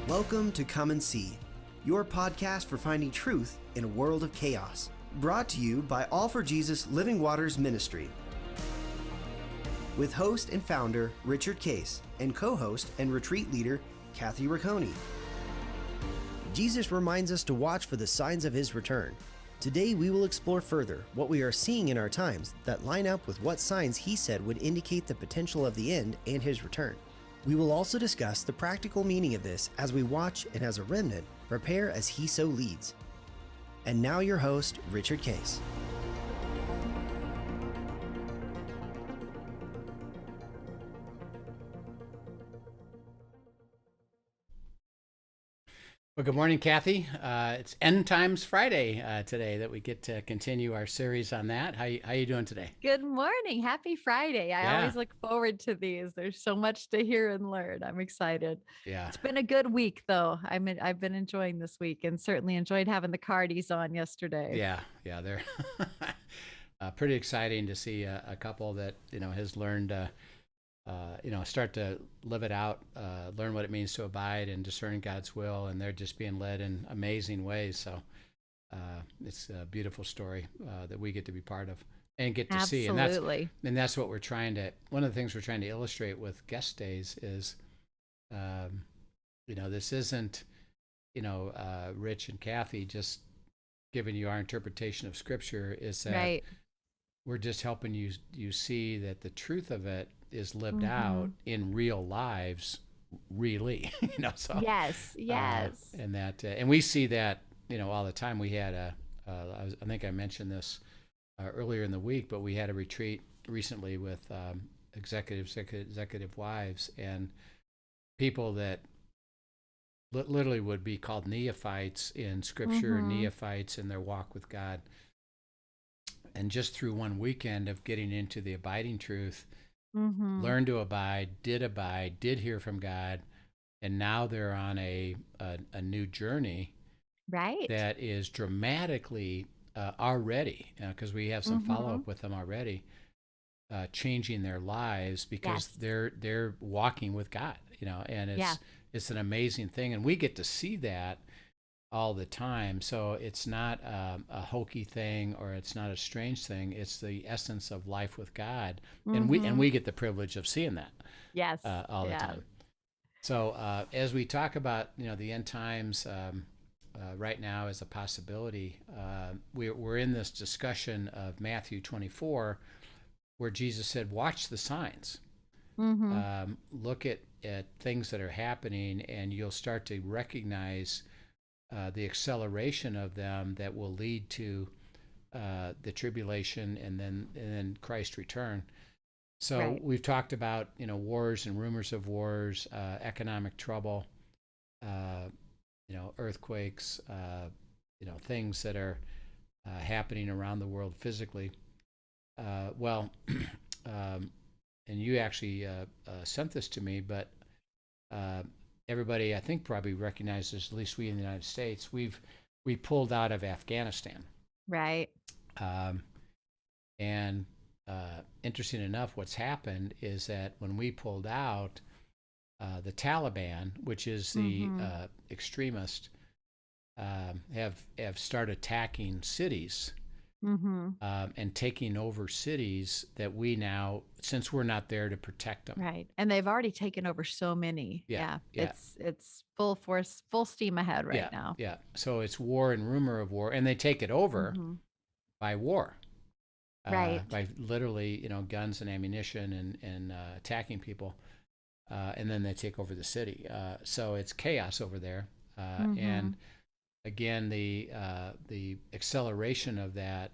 Welcome to Come and See, your podcast for finding truth in a world of chaos. Brought to you by All for Jesus Living Waters Ministry. With host and founder Richard Case and co-host and retreat leader Kathy Ricconi. Jesus reminds us to watch for the signs of his return. Today we will explore further what we are seeing in our times that line up with what signs he said would indicate the potential of the end and his return. We will also discuss the practical meaning of this as we watch and as a remnant prepare as he so leads. And now your host, Richard Case. Well, good morning, Kathy. It's End Times Friday today that we get to continue our series on that. How you doing today? Good morning. Happy Friday. I always look forward to these. There's so much to hear and learn. I'm excited. Yeah. It's been a good week, though. I've been enjoying this week and certainly enjoyed having the Cardis on yesterday. Yeah. They're pretty exciting to see a couple that, has learned start to live it out, learn what it means to abide and discern God's will, and they're just being led in amazing ways. So it's a beautiful story that we get to be part of and get to see. And that's what we're trying to, one of the things we're trying to illustrate with guest days is, this isn't, Rich and Kathy just giving you our interpretation of Scripture. Is that right. We're just helping you see that the truth of it is lived out in real lives, really. So yes, and that, and we see that, all the time. We had I think I mentioned this earlier in the week, but we had a retreat recently with executive wives and people that literally would be called neophytes in Scripture, neophytes in their walk with God. And just through one weekend of getting into the abiding truth, learned to abide, did hear from God, and now they're on a new journey, right? That is dramatically already, because we have some follow-up with them already, changing their lives because they're walking with God, and it's an amazing thing, and we get to see that all the time. So it's not a hokey thing or it's not a strange thing. It's the essence of life with God, and we get the privilege of seeing that all the time. So as we talk about the end times right now as a possibility, we're in this discussion of Matthew 24, where Jesus said, "Watch the signs. Look at things that are happening, and you'll start to recognize the acceleration of them that will lead to the tribulation and then Christ's return." So we've talked about wars and rumors of wars, economic trouble, earthquakes, things that are happening around the world physically. And you actually sent this to me, but everybody, I think, probably recognizes, at least we in the United States, we pulled out of Afghanistan. Right. And interesting enough, what's happened is that when we pulled out, the Taliban, which is the extremist, have started attacking cities and taking over cities that we now, since we're not there to protect them. Right. And they've already taken over so many. Yeah. It's full force, full steam ahead right now. Yeah. So it's war and rumor of war, and they take it over by war. Right. By literally, guns and ammunition and attacking people. And then they take over the city. So it's chaos over there. And again, the acceleration of that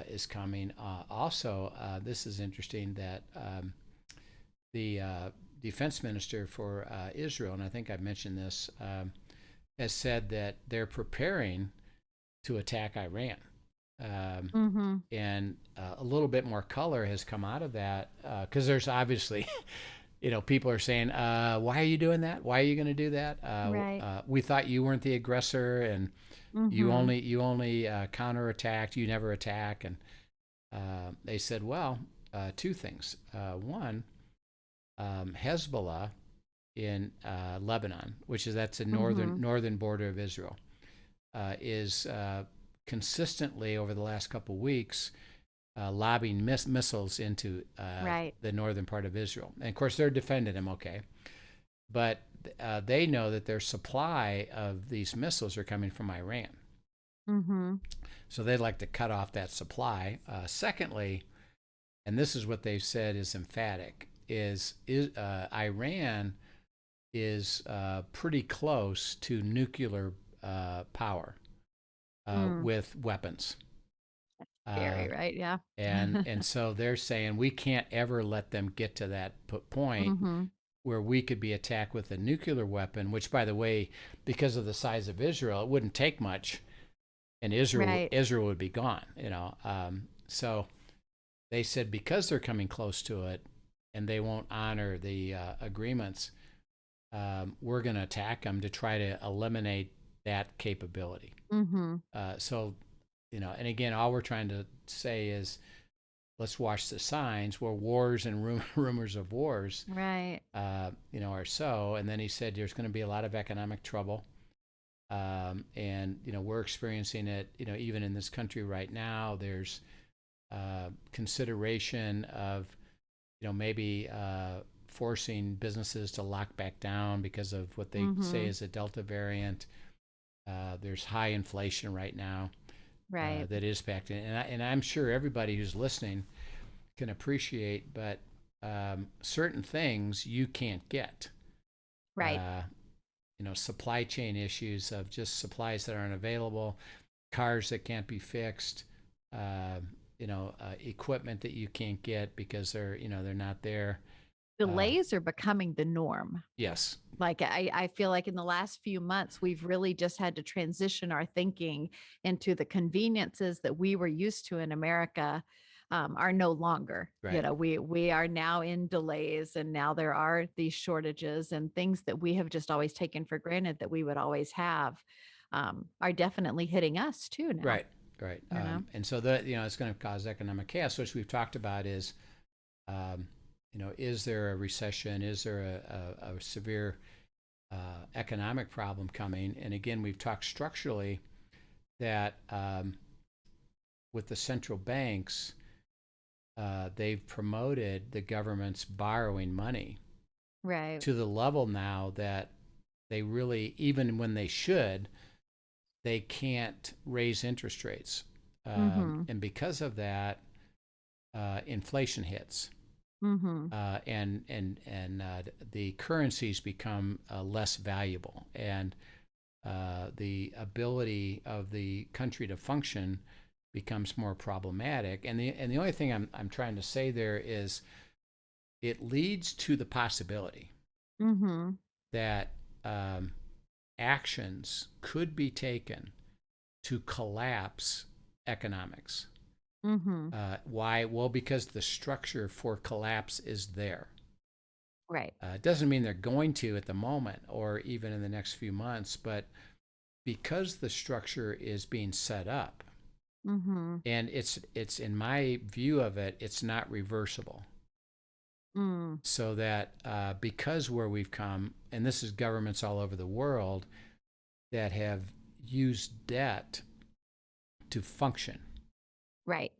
is coming. Also, this is interesting that the defense minister for Israel, and I think I've mentioned this, has said that they're preparing to attack Iran. And a little bit more color has come out of that because there's obviously people are saying, why are you doing that? Why are you going to do that? We thought you weren't the aggressor, and you only counterattacked. You never attack. And they said, well, two things. One, Hezbollah in Lebanon, that's the Mm-hmm. northern border of Israel, is consistently over the last couple of weeks lobbing missiles into Right. the northern part of Israel. And of course, they're defending them okay, but they know that their supply of these missiles are coming from Iran. Mm-hmm. So they'd like to cut off that supply. Secondly, and this is what they've said is emphatic, is Iran is pretty close to nuclear power with weapons. Scary, right? Yeah. And so they're saying we can't ever let them get to that point Mm-hmm. where we could be attacked with a nuclear weapon, which, by the way, because of the size of Israel, it wouldn't take much, and Right. Israel would be gone. So they said because they're coming close to it, and they won't honor the agreements, we're going to attack them to try to eliminate that capability. Mm-hmm. So, and again, all we're trying to say is let's watch the signs where wars and rumors of wars, Right. are so. And then he said there's going to be a lot of economic trouble. And, we're experiencing it, even in this country right now. There's consideration of, maybe forcing businesses to lock back down because of what they say is a Delta variant. There's high inflation right now. Right. That is backed in. And I'm sure everybody who's listening can appreciate, but certain things you can't get. Right. Supply chain issues of just supplies that aren't available, cars that can't be fixed, equipment that you can't get because they're not there. Delays are becoming the norm. Yes. Like I feel like in the last few months, we've really just had to transition our thinking into the conveniences that we were used to in America are no longer. Right. We are now in delays, and now there are these shortages and things that we have just always taken for granted that we would always have are definitely hitting us too now. Right. Right. And so that it's going to cause economic chaos, which we've talked about is. Is there a recession? Is there a severe economic problem coming? And again, we've talked structurally that with the central banks, they've promoted the government's borrowing money Right. to the level now that they really, even when they should, they can't raise interest rates. And because of that, inflation hits. And the currencies become less valuable, and the ability of the country to function becomes more problematic. And the only thing I'm trying to say there is it leads to the possibility that actions could be taken to collapse economics. Why? Well, because the structure for collapse is there. Right. It doesn't mean they're going to at the moment or even in the next few months, but because the structure is being set up, and it's in my view of it, it's not reversible. So that because where we've come, and this is governments all over the world that have used debt to function. Right.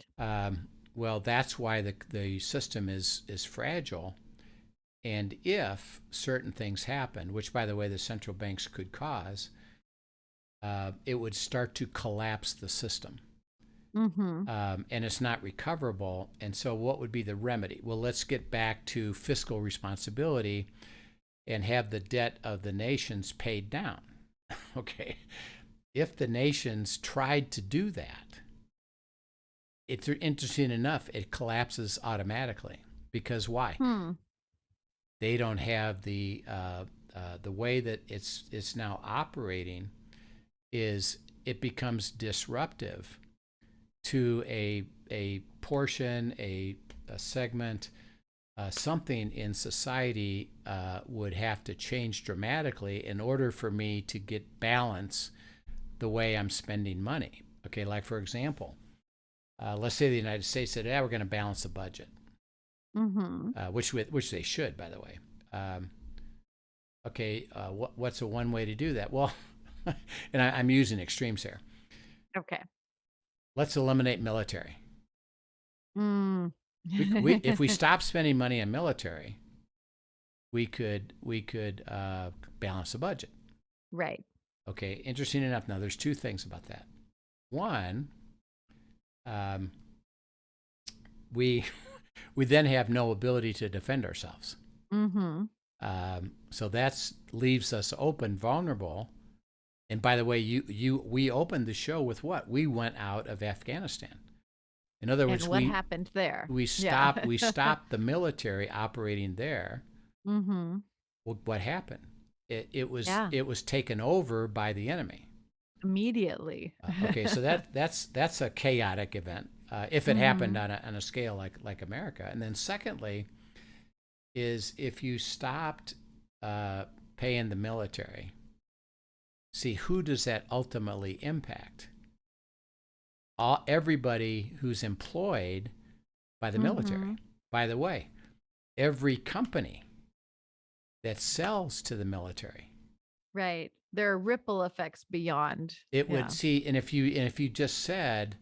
Well, that's why the system is fragile. And if certain things happen, which, by the way, the central banks could cause, it would start to collapse the system. And it's not recoverable. And so what would be the remedy? Well, let's get back to fiscal responsibility and have the debt of the nations paid down. Okay. If the nations tried to do that, it's interesting enough, it collapses automatically. Because why? They don't have the way that it's now operating is it becomes disruptive to a portion, a segment, something in society would have to change dramatically in order for me to get balance the way I'm spending money. Okay, like for example, let's say the United States said, we're going to balance the budget, which they should, by the way. Okay, what's a one way to do that? Well, and I'm using extremes here. Okay. Let's eliminate military. Mm. If we stop spending money on military, we could balance the budget. Right. Okay, interesting enough. Now, there's two things about that. One, we then have no ability to defend ourselves. Mm-hmm. So that leaves us open, vulnerable. And by the way, we opened the show with what? We went out of Afghanistan. In other words, and what happened there? We stopped the military operating there. Mm-hmm. Well, what happened? It was taken over by the enemy immediately. Okay, so that's a chaotic event if it happened on a scale like America. And then secondly, is if you stopped paying the military, see, who does that ultimately impact? Everybody who's employed by the military. By the way, every company that sells to the military. Right. There are ripple effects beyond. It would see, and if you just said,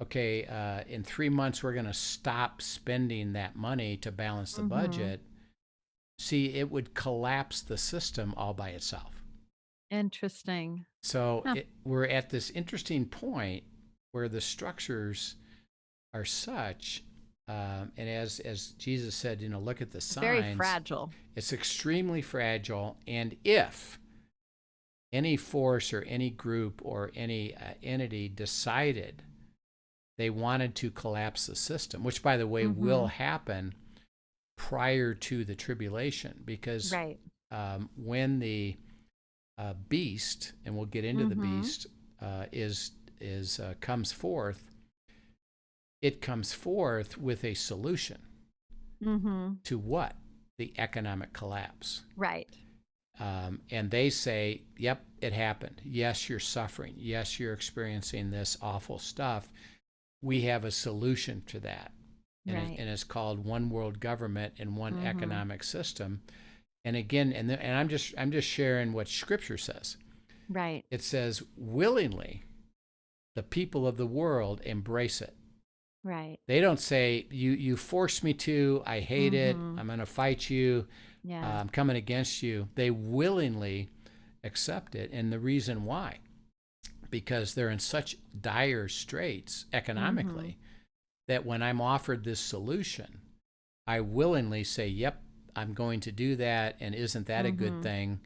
okay, in 3 months we're going to stop spending that money to balance the budget, see, it would collapse the system all by itself. Interesting. So we're at this interesting point where the structures are such, and as Jesus said, look at the signs. Very fragile. It's extremely fragile, and if any force or any group or any entity decided they wanted to collapse the system, which, by the way, will happen prior to the tribulation, because when the beast, and we'll get into the beast, comes forth, it comes forth with a solution to what? The economic collapse. Right. And they say, yep, it happened. Yes, you're suffering. Yes, you're experiencing this awful stuff. We have a solution to that. And, and it's called one world government and one economic system. And again, and I'm just sharing what Scripture says. Right. It says, willingly, the people of the world embrace it. Right. They don't say, you forced me to, I hate it, I'm going to fight you, I'm coming against you. They willingly accept it. And the reason why? Because they're in such dire straits economically that when I'm offered this solution, I willingly say, yep, I'm going to do that, and isn't that a good thing?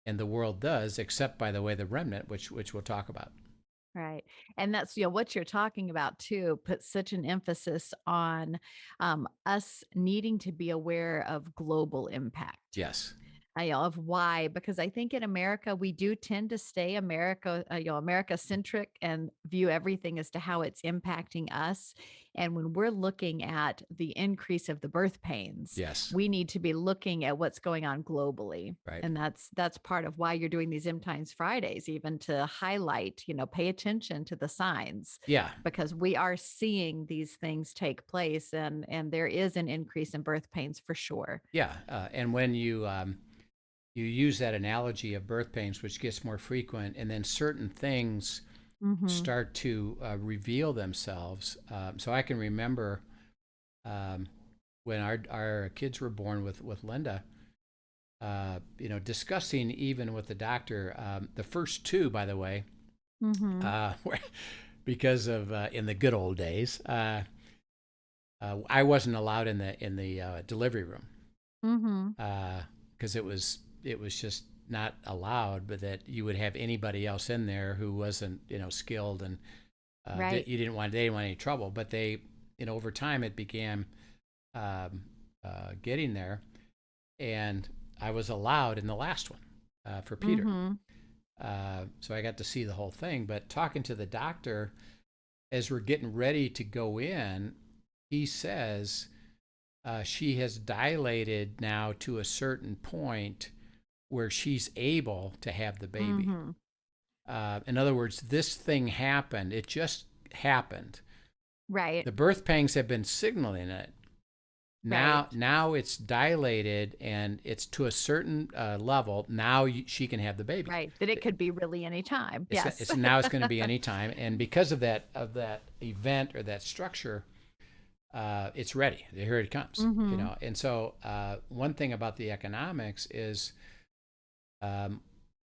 And the world does, except, by the way, the remnant, which we'll talk about. Right. And that's, what you're talking about too, puts such an emphasis on us needing to be aware of global impact. Yes. Of why, because I think in America, we do tend to stay America centric and view everything as to how it's impacting us. And when we're looking at the increase of the birth pains, we need to be looking at what's going on globally. Right. And that's part of why you're doing these End Times Fridays, even to highlight, pay attention to the signs. Yeah. Because we are seeing these things take place, and there is an increase in birth pains for sure. Yeah. And when you use that analogy of birth pains, which gets more frequent, and then certain things start to reveal themselves. So I can remember when our kids were born with Linda, discussing even with the doctor, the first two, by the way, because of in the good old days, I wasn't allowed in the delivery room because it was just not allowed, but that you would have anybody else in there who wasn't, skilled, and they didn't want any trouble. But they, over time it began getting there, and I was allowed in the last one for Peter. So I got to see the whole thing. But talking to the doctor as we're getting ready to go in, he says she has dilated now to a certain point where she's able to have the baby. In other words, this thing happened. It just happened. Right. The birth pangs have been signaling it, Now it's dilated and it's to a certain level. Now she can have the baby. Right. That it could be really any time. Yes. Now it's going to be any time, and because of that event or that structure, it's ready. Here it comes. Mm-hmm. And so one thing about the economics is,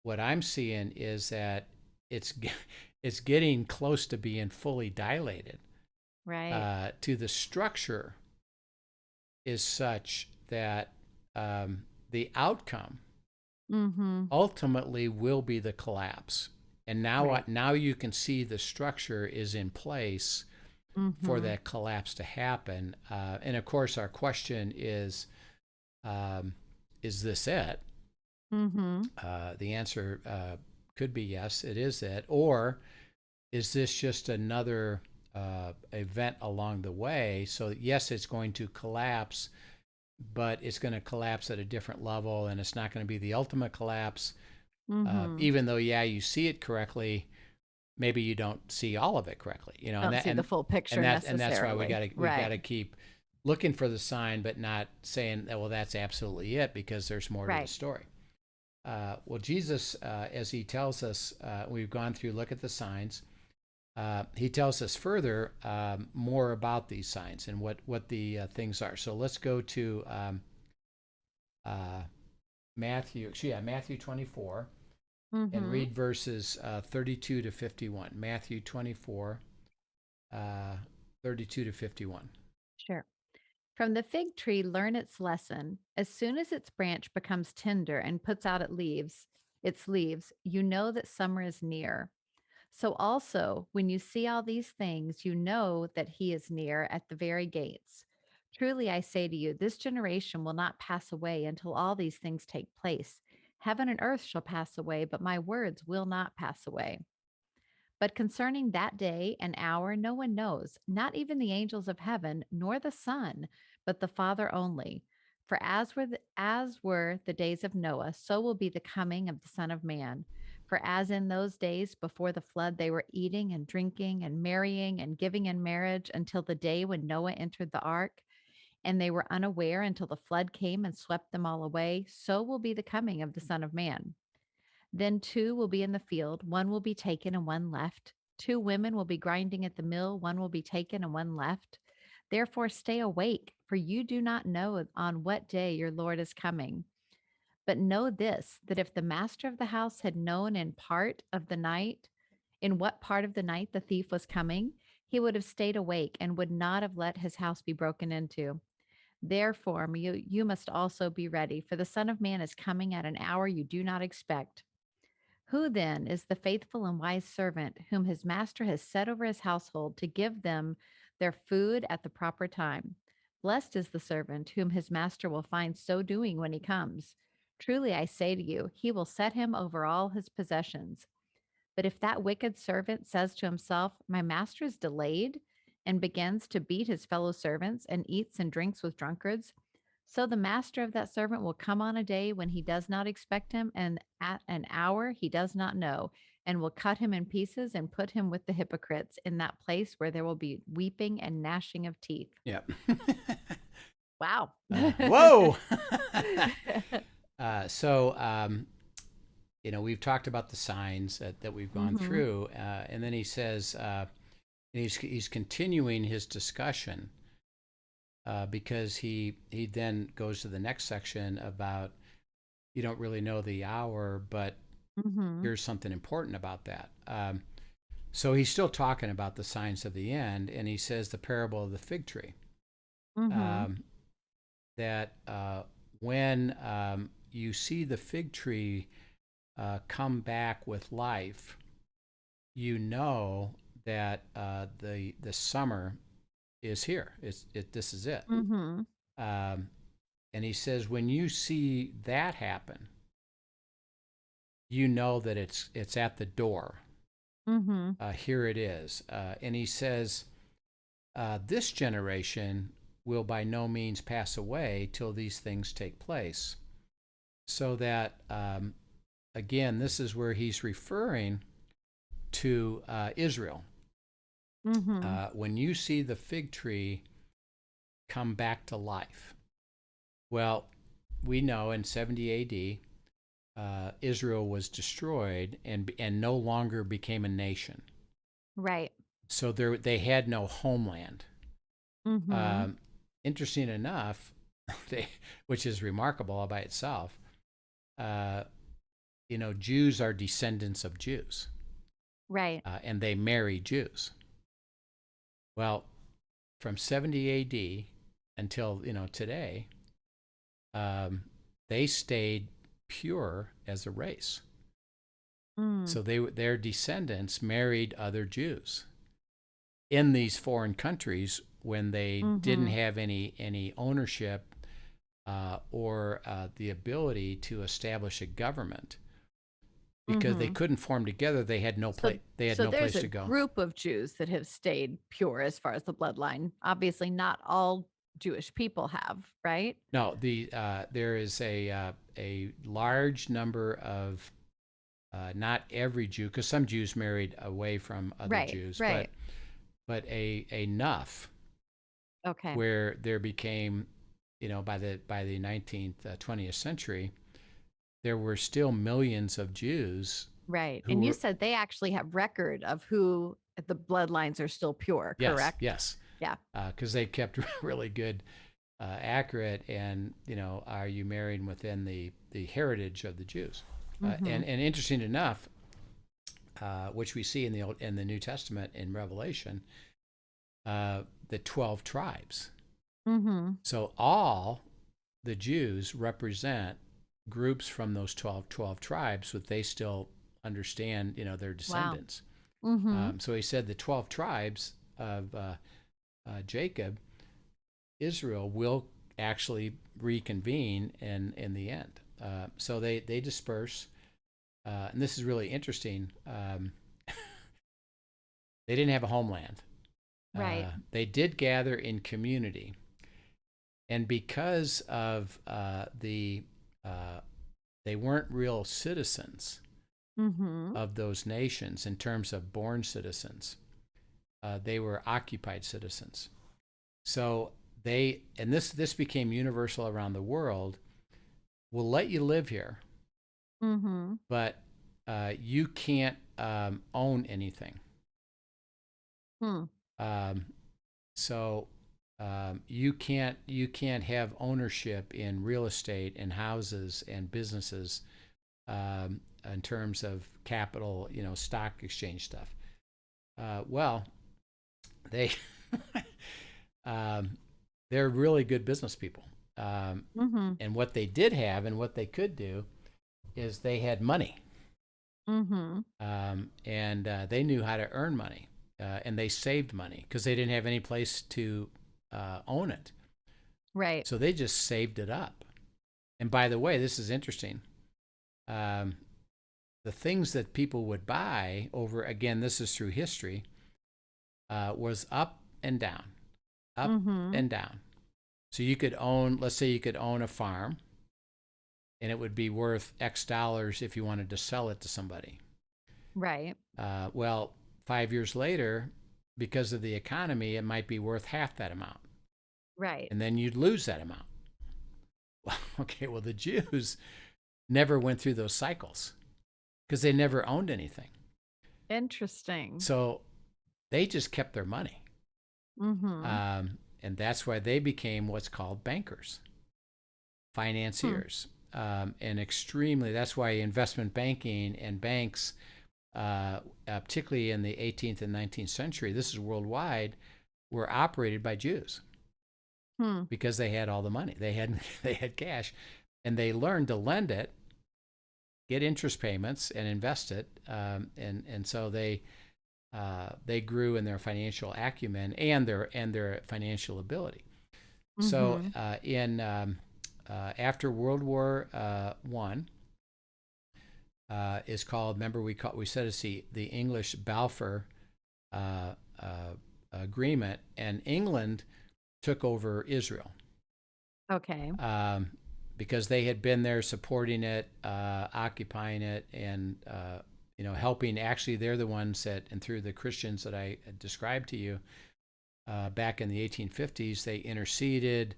what I'm seeing is that it's getting close to being fully dilated. Right. To the structure is such that the outcome Mm-hmm. ultimately will be the collapse. And now, Right. now you can see the structure is in place for Mm-hmm. that collapse to happen. And of course, our question is this it? Mm-hmm. The answer could be yes, it is it. Or is this just another event along the way? So yes, it's going to collapse, but it's going to collapse at a different level, and it's not going to be the ultimate collapse. Mm-hmm. Even though, yeah, you see it correctly, maybe you don't see all of it correctly. Don't see the full picture and that's why necessarily. we got to keep looking for the sign, but not saying that, well, that's absolutely it, because there's more to the Right. story. Well, Jesus, as he tells us, we've gone through, look at the signs. He tells us further more about these signs and what the things are. So let's go to Matthew 24, and Mm-hmm. read verses 32 to 51. Matthew 24, 32 to 51. Sure. From the fig tree, learn its lesson. As soon as its branch becomes tender and puts out its leaves, you know that summer is near. So also, when you see all these things, you know that he is near at the very gates. Truly, I say to you, this generation will not pass away until all these things take place. Heaven and earth shall pass away, but my words will not pass away. But concerning that day and hour, no one knows, not even the angels of heaven, nor the Son, but the Father only. For as were the days of Noah, so will be the coming of the Son of Man. For as in those days before the flood, they were eating and drinking and marrying and giving in marriage until the day when Noah entered the ark, and they were unaware until the flood came and swept them all away, so will be the coming of the Son of Man. Then two will be in the field, one will be taken and one left. Two women will be grinding at the mill, one will be taken and one left. Therefore, stay awake, for you do not know on what day your Lord is coming. But know this, that if the master of the house had known in what part of the night the thief was coming, he would have stayed awake and would not have let his house be broken into. Therefore, you must also be ready, for the Son of Man is coming at an hour you do not expect. Who then is the faithful and wise servant whom his master has set over his household to give them their food at the proper time? Blessed is the servant whom his master will find so doing when he comes. Truly I say to you, he will set him over all his possessions. But if that wicked servant says to himself, my master is delayed, and begins to beat his fellow servants and eats and drinks with drunkards, so the master of that servant will come on a day when he does not expect him, and at an hour he does not know, and will cut him in pieces and put him with the hypocrites in that place where there will be weeping and gnashing of teeth. Yeah. Wow. Whoa. So, we've talked about the signs that we've gone Mm-hmm. through, and then he says, he's continuing his discussion, because he then goes to the next section about, you don't really know the hour, but Mm-hmm. here's something important about that. So he's still talking about the signs of the end, and he says the parable of the fig tree. Mm-hmm. Um, that when you see the fig tree come back with life, you know that the summer is here. This is it. Mm-hmm. Um, and he says when you see that happen, you know that it's at the door. Mm-hmm. Here it is. And he says this generation will by no means pass away till these things take place. So that, again, this is where he's referring to Israel. Mm-hmm. When you see the fig tree come back to life? Well, we know in 70 A.D., Israel was destroyed and no longer became a nation. Right. So they had no homeland. Mm-hmm. Interesting enough, which is remarkable all by itself, Jews are descendants of Jews, Right. and they marry Jews. Well, from 70 A.D. until today, they stayed pure as a race. Mm. So their descendants married other Jews in these foreign countries when they didn't have any ownership or the ability to establish a government, because they couldn't form together. They had no place. They had no place to go. So there's a group of Jews that have stayed pure as far as the bloodline. Obviously, not all Jewish people have, right? No, there is a large number of not every Jew, because some Jews married away from other Jews, right. but enough Okay. where there became, by the 19th, 20th century, there were still millions of Jews. Right. And you said they actually have record of who the bloodlines are still pure, correct? Yes. Yeah. Because they kept really good, accurate, and are you married within the heritage of the Jews? And interesting enough, which we see in the New Testament in Revelation, the 12 tribes. So all the Jews represent groups from those 12 tribes, but they still understand, their descendants. Wow. So he said the 12 tribes of Jacob, Israel, will actually reconvene in the end. So they disperse, and this is really interesting. They didn't have a homeland. Right. They did gather in community, and because of they weren't real citizens of those nations in terms of born citizens. They were occupied citizens. So this became universal around the world. We'll let you live here, but you can't own anything. So you can't have ownership in real estate and houses and businesses, in terms of capital, stock exchange stuff. Well, they they're really good business people. And what they did have and what they could do is they had money. And they knew how to earn money, and they saved money because they didn't have any place to own it. Right. So they just saved it up. And by the way, this is interesting. The things that people would buy over, again, this is through history, was up and down, up and down. So you could own, let's say you could own a farm, and it would be worth X dollars if you wanted to sell it to somebody. Right. Well, 5 years later, because of the economy, it might be worth half that amount. Right. And then you'd lose that amount. Well, okay, well, the Jews never went through those cycles because they never owned anything. Interesting. So they just kept their money. And that's why they became what's called bankers, financiers. And extremely, that's why investment banking and banks, particularly in the 18th and 19th century, this is worldwide, were operated by Jews because they had all the money. They had cash, and they learned to lend it, get interest payments, and invest it. And so they grew in their financial acumen and their financial ability. So after World War One, is called, remember we said it's the English Balfour Agreement, and England took over Israel. Okay. Because they had been there supporting it, occupying it, and helping. Actually, they're the ones that, and through the Christians that I described to you, back in the 1850s. They interceded.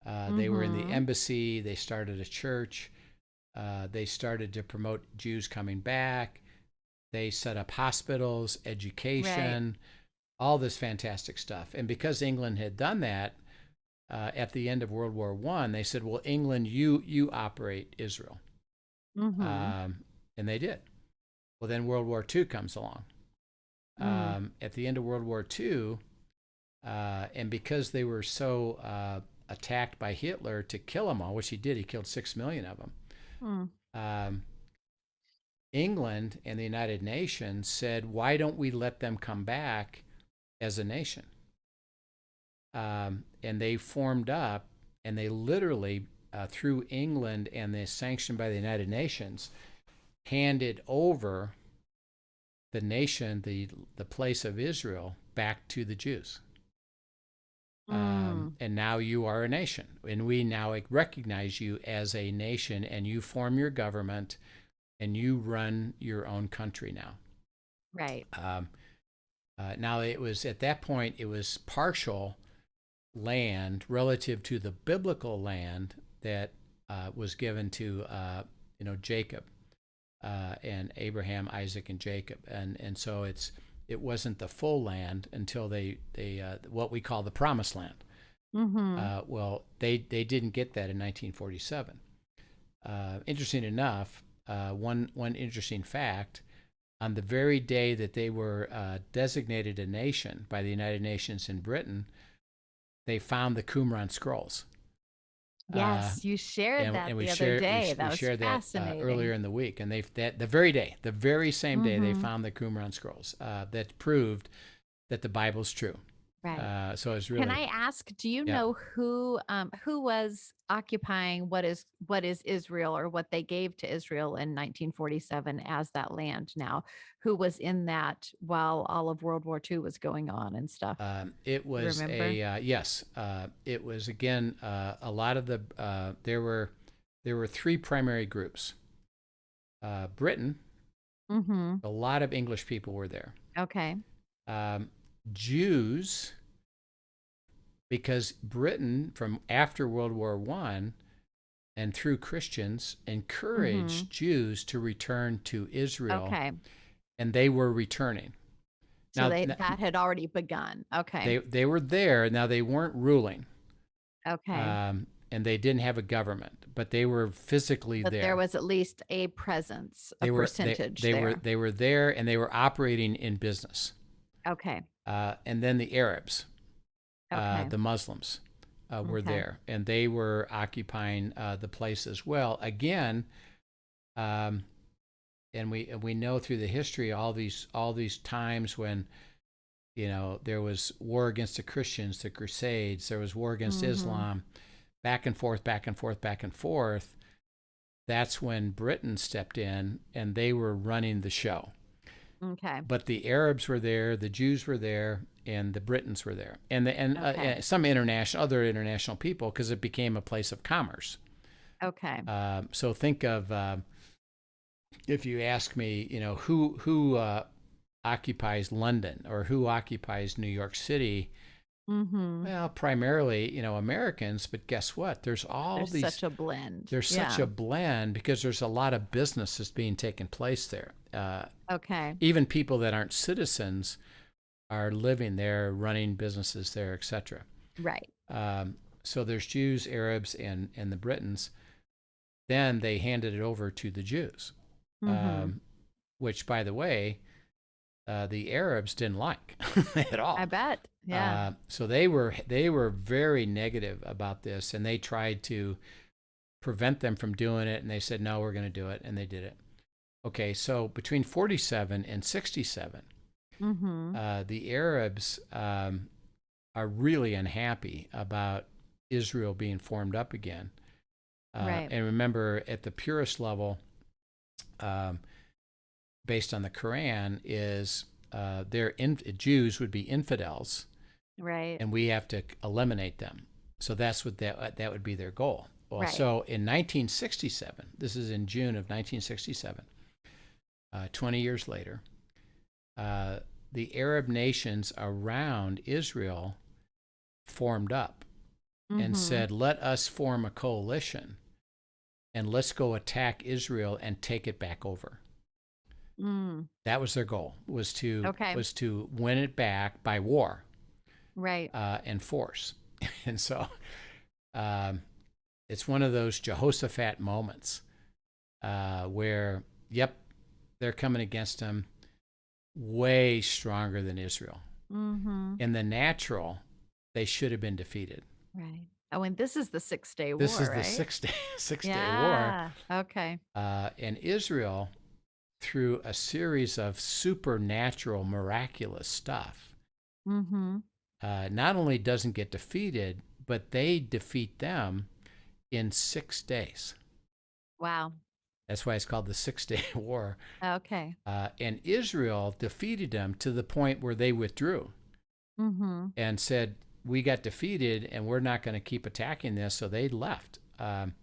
They were in the Mm-hmm. embassy. They started a church. They started to promote Jews coming back. They set up hospitals, Right. education, all this fantastic stuff. And because England had done that at the end of World War I, they said, well, England, you operate Israel. Mm-hmm. And they did. Well, then World War II comes along. At the end of World War II, and because they were so attacked by Hitler to kill them all, which he did, he killed 6 million of them. Mm. England and the United Nations said, why don't we let them come back as a nation? And they formed up, and they literally, through England and the sanction by the United Nations, handed over the nation, the place of Israel, back to the Jews. And now you are a nation, and we now recognize you as a nation, and you form your government, and you run your own country now. Right. Now, it was at that point, it was partial land relative to the biblical land that was given to Jacob and Abraham, Isaac, and Jacob, and so it wasn't the full land until they what we call the Promised Land. Well, they didn't get that in 1947. Interesting enough, one interesting fact: on the very day that they were designated a nation by the United Nations in Britain, they found the Qumran Scrolls. Yes, you shared that and the other day. That we was shared that fascinating. earlier in the week, and the very same day, they found the Qumran Scrolls that proved that the Bible's true. Right. So it's really. Can I ask, do you Yeah. know who was occupying what is Israel, or what they gave to Israel in 1947 as that land now? Who was in that while all of World War II was going on and stuff? It was Remember? yes. It was again a lot of the there were three primary groups. Britain, Mm-hmm. a lot of English people were there. Okay. Jews, because Britain, from after World War I and through Christians, encouraged Jews to return to Israel, Okay. and they were returning. So that had already begun. Okay. They were there. Now, they weren't ruling, Okay. and they didn't have a government, but they were physically But there. there was at least a presence, a percentage there. They were there, and they were operating in business. Okay. And then the Arabs, Okay. the Muslims, were Okay. there, and they were occupying the place as well. Again, and we know through the history all these times when there was war against the Christians, the Crusades, there was war against Islam, back and forth, back and forth, back and forth. That's when Britain stepped in, and they were running the show. Okay. But the Arabs were there, the Jews were there, and the Britons were there, and Okay. some other international people, because it became a place of commerce. Okay. So think of if you ask me, who occupies London or who occupies New York City. Well, primarily, Americans, but guess what? There's such a blend. There's such a blend because there's a lot of businesses being taken place there. Okay. Even people that aren't citizens are living there, running businesses there, etc. Right. So there's Jews, Arabs, and the Britons. Then they handed it over to the Jews, which, by the way, the Arabs didn't like at all. I bet. Yeah. So they were very negative about this, and they tried to prevent them from doing it. And they said, "No, we're going to do it," and they did it. Okay, so between 47 and 67, the Arabs are really unhappy about Israel being formed up again. Right. And remember, at the purest level, based on the Quran, is Jews would be infidels, right. and we have to eliminate them. So that's what that would be their goal. Well, Right. so in 1967, this is in June of 1967, 20 years later, the Arab nations around Israel formed up and said, let us form a coalition and let's go attack Israel and take it back over. That was their goal, was to win it back by war, right, and force. And so it's one of those Jehoshaphat moments where, yep, they're coming against them way stronger than Israel. In the natural, they should have been defeated. Right. Oh, and this is the 6-day war, This is right? the six-day Yeah. war. Okay. And Israel, through a series of supernatural, miraculous stuff, not only doesn't get defeated, but they defeat them in 6 days. Wow. That's why it's called the 6-day war. Okay. And Israel defeated them to the point where they withdrew and said, we got defeated and we're not going to keep attacking this. So they left. And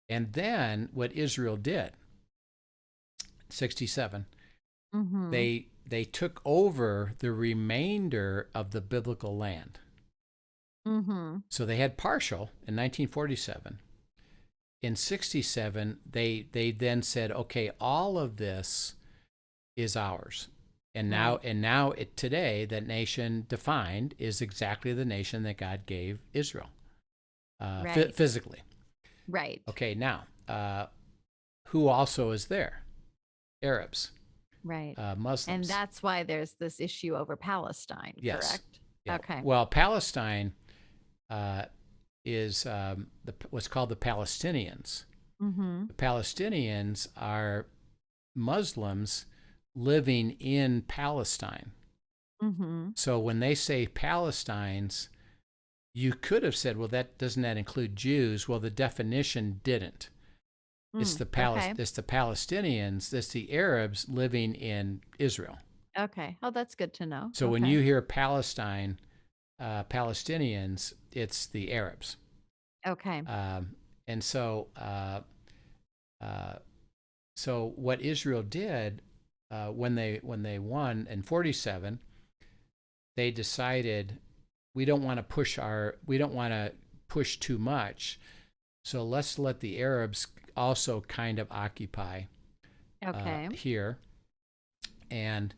then what Israel did, 67, they took over the remainder of the biblical land. So they had partial in 1947. In 67, they then said, okay, all of this is ours. And now today, that nation defined is exactly the nation that God gave Israel, physically. Right. Okay, now, who also is there? Arabs. Right. Muslims. And that's why there's this issue over Palestine, yes. correct? Yeah. Okay. Well, Palestine is what's called the Palestinians. The Palestinians are Muslims living in Palestine. So when they say Palestines, you could have said, well, doesn't that include Jews? Well, the definition didn't. It's the Palestinians, it's the Arabs living in Israel. Okay. Oh, that's good to know. So when you hear Palestine, Palestinians, it's the Arabs. Okay. And so so what Israel did when they won in 47, they decided we don't want to push too much, so let's let the Arabs also kind of occupy here, and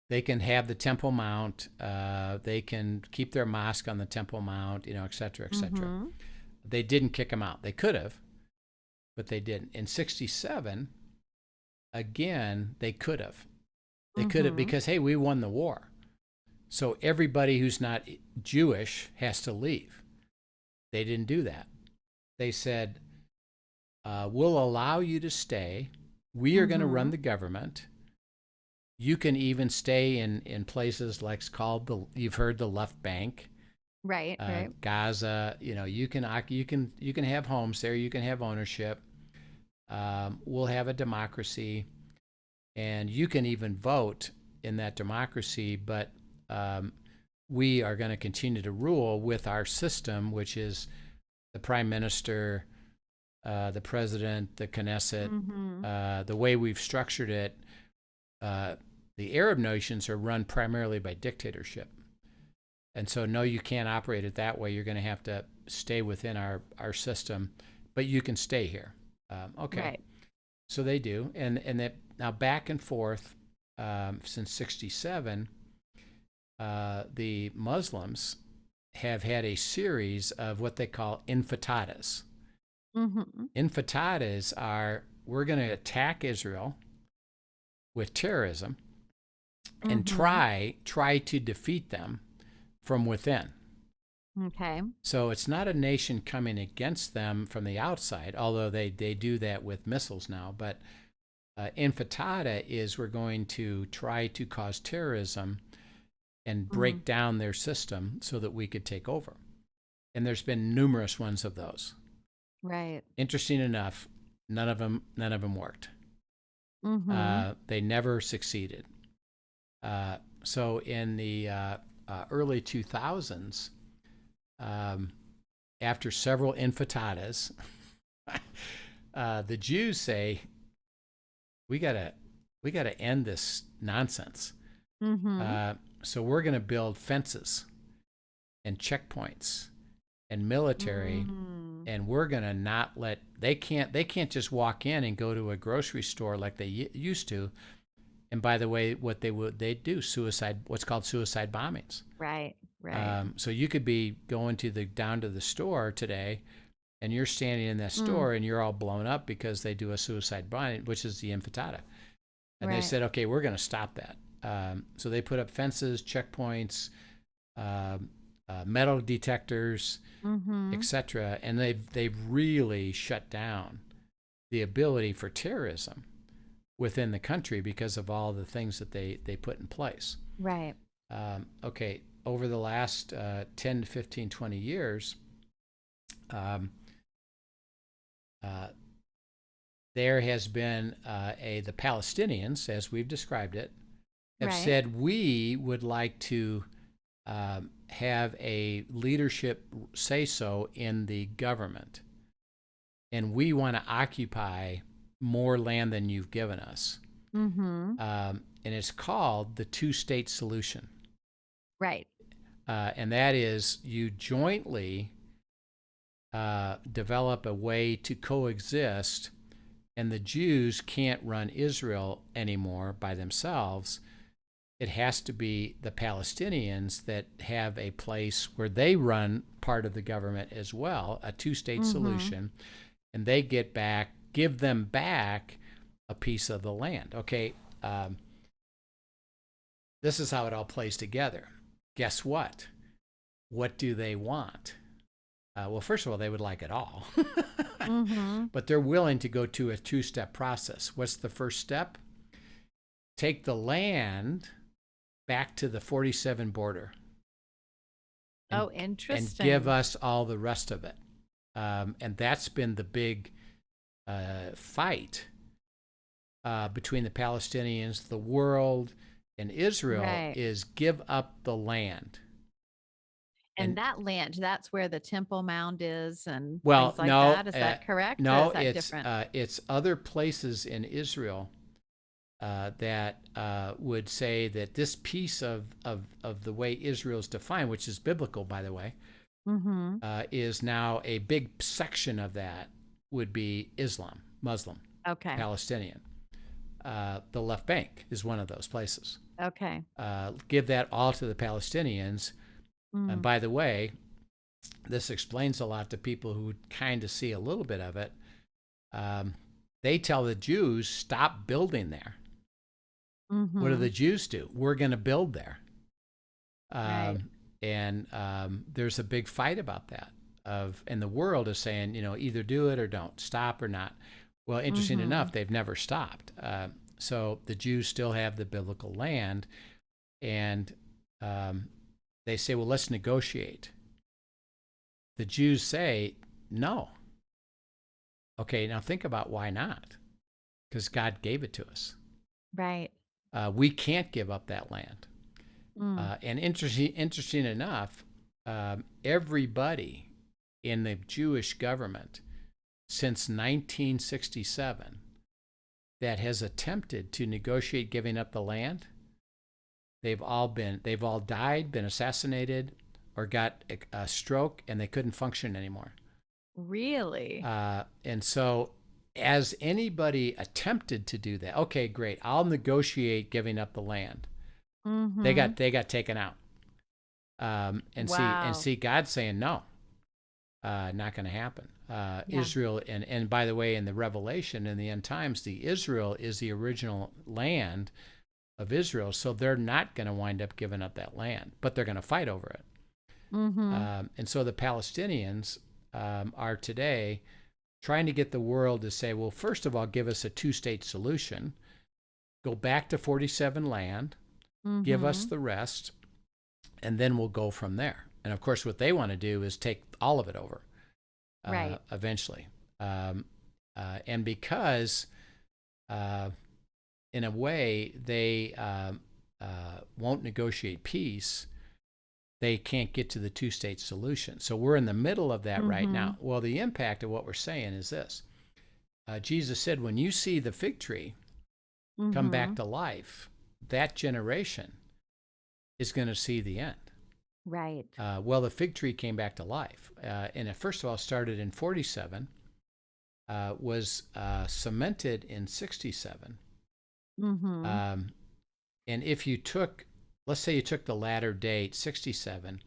they can have the Temple Mount, they can keep their mosque on the Temple Mount, et cetera, et cetera. They didn't kick them out. They could have, but they didn't. In 67, again, they could have. They could have, because, hey, we won the war. So everybody who's not Jewish has to leave. They didn't do that. They said, we'll allow you to stay. We are going to run the government. You can even stay in places like you've heard the left bank. Right, right. Gaza, you can have homes there. You can have ownership. We'll have a democracy, and you can even vote in that democracy. But we are going to continue to rule with our system, which is the prime minister, the president, the Knesset. The way we've structured it, the Arab nations are run primarily by dictatorship. And so, no, you can't operate it that way. You're going to have to stay within our system, but you can stay here. Okay. Right. So they do. And that now back and forth since 67, the Muslims have had a series of what they call intifada's. Intifada's are, we're going to attack Israel with terrorism and try to defeat them from within. Okay. So it's not a nation coming against them from the outside, although they do that with missiles now. But intifada is, we're going to try to cause terrorism and break down their system so that we could take over. And there's been numerous ones of those. Right. Interesting enough, none of them worked. They never succeeded. So in the early 2000s, after several intifada's, the Jews say, we gotta end this nonsense. Mm-hmm. So we're going to build fences and checkpoints and military, Mm. and we're going to not let they can't just walk in and go to a grocery store like they used to. And by the way, what they'd do what's called suicide bombings. Right, right. So you could be going down to the store today, and you're standing in that Mm. store and you're all blown up because they do a suicide bombing, which is the intifada. And they Right. said, okay, we're going to stop that. So they put up fences, checkpoints, metal detectors, Mm-hmm. etc. And they've really shut down the ability for terrorism within the country because of all the things that they put in place. Right. Okay, over the last 10 to 15, 20 years, um, there has been the Palestinians, as we've described it, have Right. said we would like to have a leadership say so in the government, and we want to occupy more land than you've given us. Mm-hmm. And it's called the two-state solution. Right. And that is you jointly develop a way to coexist, and the Jews can't run Israel anymore by themselves. It has to be the Palestinians that have a place where they run part of the government as well, a two-state Mm-hmm. solution, and they give them back a piece of the land. Okay, this is how it all plays together. Guess what? What do they want? Well, first of all, they would like it all. Mm-hmm. But they're willing to go to a two-step process. What's the first step? Take the land back to the 47 border. Oh, And interesting. give us all the rest of it. And that's been the big fight between the Palestinians, the world, and Israel Right. is give up the land. And that land, that's where the Temple Mound is and Well, things like no, that. Is that correct? Or no, is that different? it's other places in Israel that would say that this piece of the way Israel is defined, which is biblical, by the way, Mm-hmm. is now a big section of that would be Islam, Muslim, Okay. Palestinian. The left bank is one of those places. Okay. Give that all to the Palestinians. And Mm. by the way, this explains a lot to people who kind of see a little bit of it. They tell the Jews, stop building there. Mm-hmm. What do the Jews do? We're going to build there. Right. And there's a big fight about that. And the world is saying, either do it or don't, stop or not. Well, interesting Mm-hmm. enough, they've never stopped. So the Jews still have the biblical land, and they say, well, let's negotiate. The Jews say, no. Okay, now think about why not. Because God gave it to us. Right. We can't give up that land. Mm. And interesting enough, everybody in the Jewish government since 1967 that has attempted to negotiate giving up the land, they've all died, been assassinated, or got a stroke, and they couldn't function anymore. Really? And so, as anybody attempted to do that, okay, great, I'll negotiate giving up the land. Mm-hmm. They got taken out. And Wow. see God saying no, not going to happen. Yeah. Israel, and by the way, in the Revelation in the end times, the Israel is the original land of Israel, so they're not going to wind up giving up that land, but they're going to fight over it. Mm-hmm. And so the Palestinians are today trying to get the world to say, well, first of all, give us a two-state solution, go back to 47 land, give us Mm-hmm. the rest, and then we'll go from there. And of course, what they want to do is take all of it over Right. eventually. And because, in a way, they won't negotiate peace, they can't get to the two-state solution. So we're in the middle of that right Mm-hmm. now. Well, the impact of what we're saying is this. Jesus said, when you see the fig tree come Mm-hmm. back to life, that generation is going to see the end. Right. Well, the fig tree came back to life, and it first of all started in 47, was cemented in 67. Mm-hmm. And if you took, let's say you took the latter date, 67,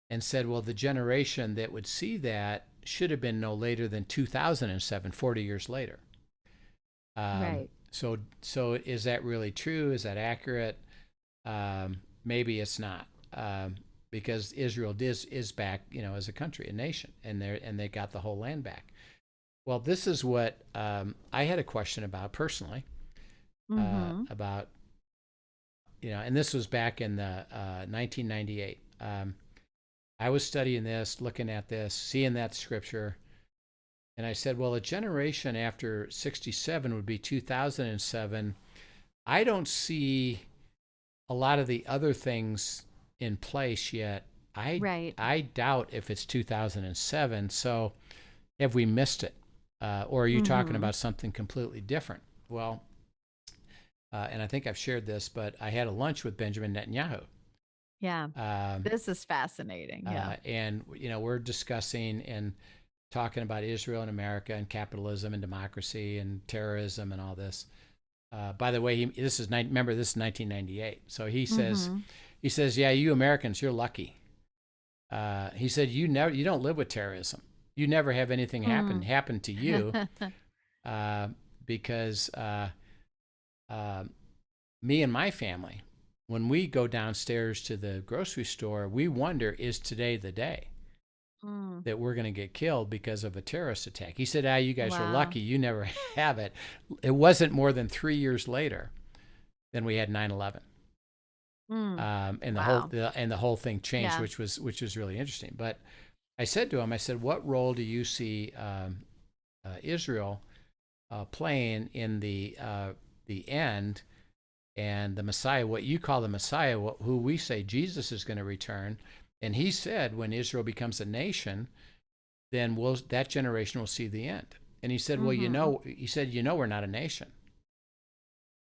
and said, well, the generation that would see that should have been no later than 2007, 40 years later. Right. So is that really true? Is that accurate? Maybe it's not, because Israel is back, as a country, a nation, and they got the whole land back. Well, this is what I had a question about personally, about, and this was back in the 1998. I was studying this, looking at this, seeing that scripture, and I said, well, a generation after 67 would be 2007. I don't see a lot of the other things in place yet. I doubt if it's 2007. So have we missed it? Or are you talking about something completely different? Well, and I think I've shared this, but I had a lunch with Benjamin Netanyahu. Yeah. This is fascinating. Yeah. And, we're discussing and talking about Israel and America and capitalism and democracy and terrorism and all this. By the way, this is 1998. So he says, yeah, you Americans, you're lucky. He said, you don't live with terrorism. You never have anything happen to you, because me and my family, when we go downstairs to the grocery store, we wonder, is today the day that we're going to get killed because of a terrorist attack? He said, you guys are lucky. You never have it. It wasn't more than 3 years later than we had 9/11. And the whole thing changed, which was really interesting. But I said to him, what role do you see Israel playing in the end and the Messiah, what you call the Messiah, who we say Jesus is going to return? And he said, when Israel becomes a nation, then that generation will see the end. And he said, well, we're not a nation.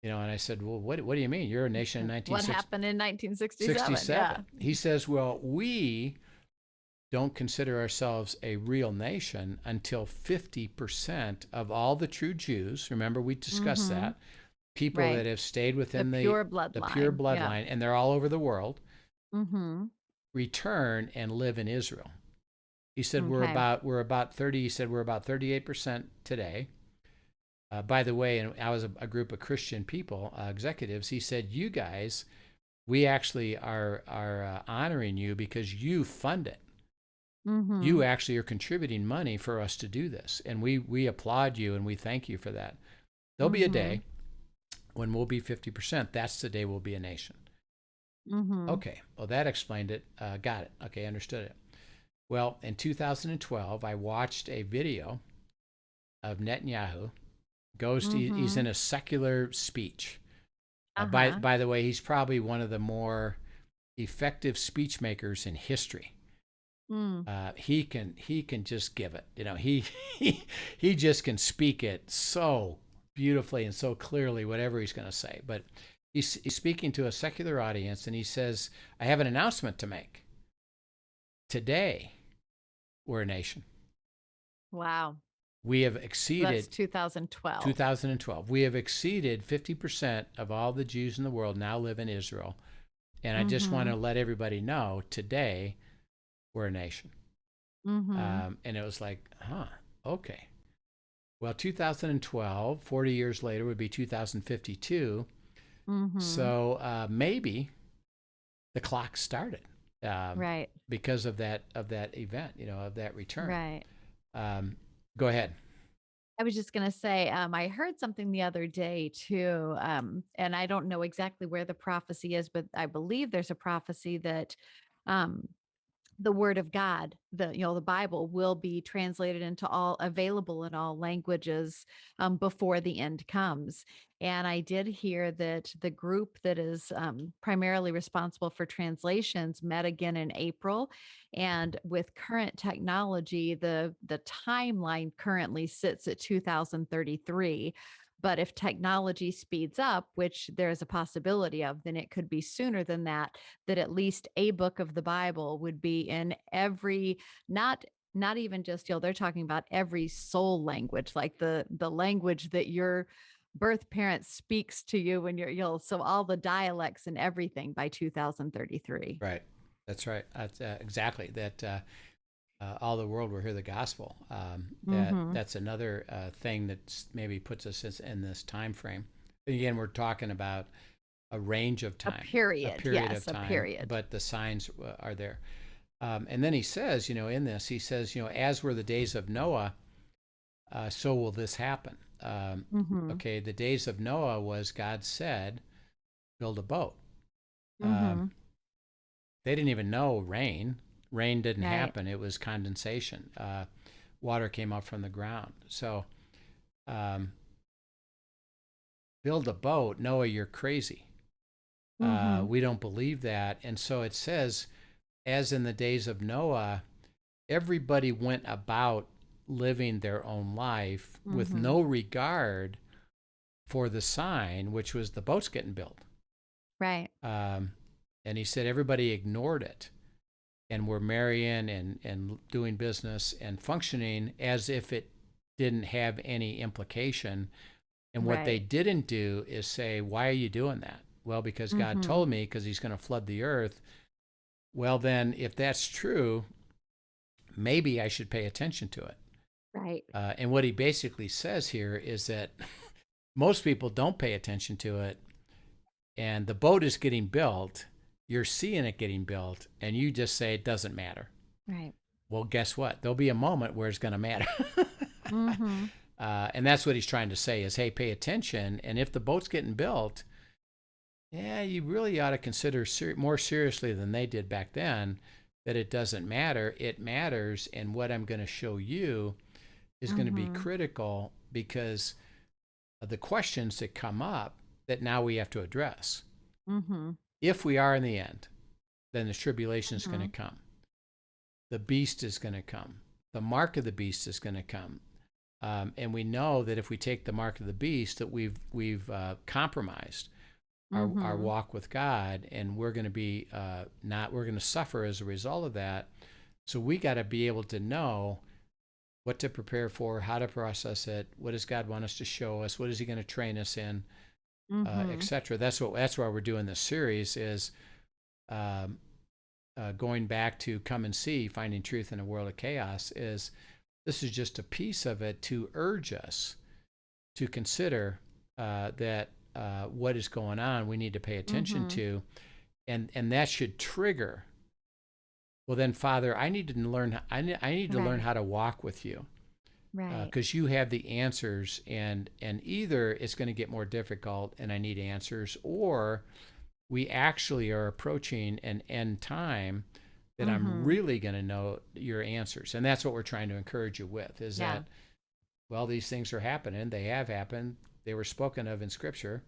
And I said, well, what do you mean? You're a nation in 1967. What happened in 1967? Yeah. He says, well, we don't consider ourselves a real nation until 50% of all the true Jews, remember we discussed that, people that have stayed within the pure bloodline, and they're all over the world, return and live in Israel. He said, we're about 30. He said, we're about 38% today. By the way, and I was a group of Christian people, executives. He said, you guys, we actually are honoring you because you fund it. You actually are contributing money for us to do this. And we applaud you and we thank you for that. There'll be a day when we'll be 50%. That's the day we'll be a nation. Okay, well, that explained it. Got it. Okay, understood it. Well, in 2012, I watched a video of Netanyahu. He's in a secular speach. By the way, he's probably one of the more effective speech makers in history. He can just give it. He just can speak it so beautifully and so clearly, whatever he's going to say. But he's speaking to a secular audience, and he says, I have an announcement to make. Today, we're a nation. Wow. We have exceeded. That's 2012. 2012. We have exceeded 50% of all the Jews in the world now live in Israel. And I just want to let everybody know today we're a nation. And it was like, okay. Well, 2012, 40 years later, would be 2052. So maybe the clock started. Right. Because of that event, of that return. Right. Go ahead. I was just going to say, I heard something the other day too, and I don't know exactly where the prophecy is, but I believe there's a prophecy that the word of God, the Bible, will be translated into available in all languages before the end comes. And I did hear that the group that is primarily responsible for translations met again in April. And with current technology, the timeline currently sits at 2033. But if technology speeds up, which there is a possibility of, then it could be sooner than that, that at least a book of the Bible would be in every, not not even just, they're talking about every soul language, like the language that your birth parent speaks to you when so all the dialects and everything by 2033. Right. That's right. That's exactly that. All the world will hear the gospel. That's another thing that maybe puts us in this time frame. Again, we're talking about a range of time, A period, of time, a period. but the signs are there. And then he says, in this, he says, as were the days of Noah, so will this happen. Okay, the days of Noah was God said, build a boat. They didn't even know rain. Rain didn't happen. It was condensation. Water came up from the ground. So build a boat. Noah, you're crazy. We don't believe that. And so it says, as in the days of Noah, everybody went about living their own life with no regard for the sign, which was the boat's getting built. Right. And he said everybody ignored it and were marrying and doing business and functioning as if it didn't have any implication. And what they didn't do is say, why are you doing that? Well, because God told me, because he's going to flood the earth. Well, then, if that's true, maybe I should pay attention to it. Right. And what he basically says here is that most people don't pay attention to it. And the boat is getting built. You're seeing it getting built, and you just say it doesn't matter. Right. Well, guess what? There'll be a moment where it's going to matter. And that's what he's trying to say is, hey, pay attention. And if the boat's getting built, yeah, you really ought to consider more seriously than they did back then that it doesn't matter. It matters, and what I'm going to show you is going to be critical because of the questions that come up that now we have to address. If we are in the end, then the tribulation is going to come. The beast is going to come. The mark of the beast is going to come. And we know that if we take the mark of the beast, that we've compromised our walk with God, and we're going to be we're going to suffer as a result of that. So we got to be able to know what to prepare for, how to process it, what does God want us to show us, what is he going to train us in, etc. That's why we're doing this series is going back to come and see, finding truth in a world of chaos. This is just a piece of it to urge us to consider that what is going on, we need to pay attention to, and that should trigger. Well, then, Father, I need to learn. I need to learn how to walk with you. Right. Because you have the answers, and either it's going to get more difficult and I need answers, or we actually are approaching an end time that I'm really going to know your answers. And that's what we're trying to encourage you with, is that, well, these things are happening. They have happened. They were spoken of in Scripture.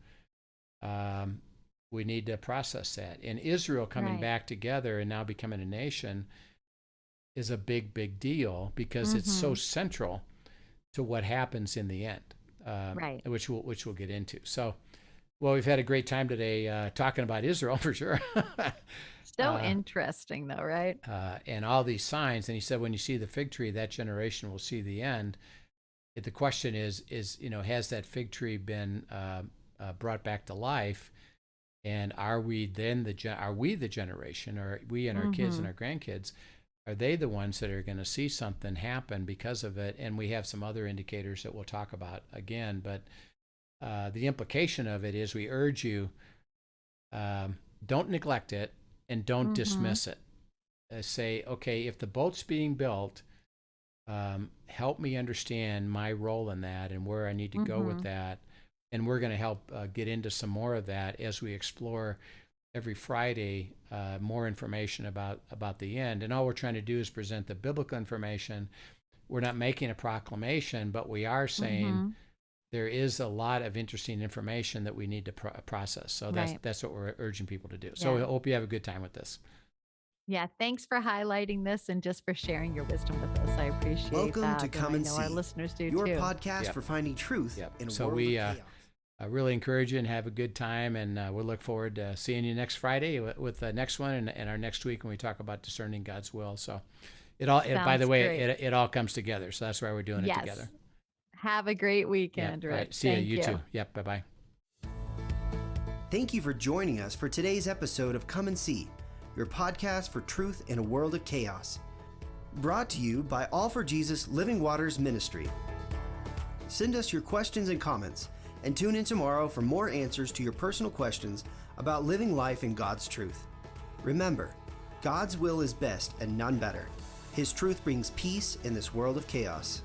We need to process that. And Israel coming back together and now becoming a nation is a big, big deal because it's so central to what happens in the end, which we'll get into. So, well, we've had a great time today talking about Israel for sure. So interesting, though, right? And all these signs. And he said, when you see the fig tree, that generation will see the end. The question is has that fig tree been brought back to life? And are we then the generation, or we and our kids and our grandkids? Are they the ones that are going to see something happen because of it? And we have some other indicators that we'll talk about again. But the implication of it is we urge you, don't neglect it and don't dismiss it. Say, okay, if the boat's being built, help me understand my role in that and where I need to go with that. And we're going to help get into some more of that as we explore every Friday more information about the end. And all we're trying to do is present the biblical information. We're not making a proclamation, but we are saying there is a lot of interesting information that we need to process. So that's what we're urging people to do. So I hope you have a good time with this. Yeah, thanks for highlighting this and just for sharing your wisdom with us. I appreciate Welcome that. to And Come I and know See, our listeners do your too. podcast Yep. for finding truth Yep. in a So world we of chaos. I really encourage you and have a good time, and we'll look forward to seeing you next Friday with the next one and our next week when we talk about discerning God's will. So by the Sounds way, great. it all comes together. So that's why we're doing it Yes. together. Have a great Yeah. weekend, All Rich. right. See Thank you. You too. Yep. Bye-bye. Thank you for joining us for today's episode of Come and See, your podcast for truth in a world of chaos. Brought to you by All for Jesus Living Waters Ministry. Send us your questions and comments, and tune in tomorrow for more answers to your personal questions about living life in God's truth. Remember, God's will is best and none better. His truth brings peace in this world of chaos.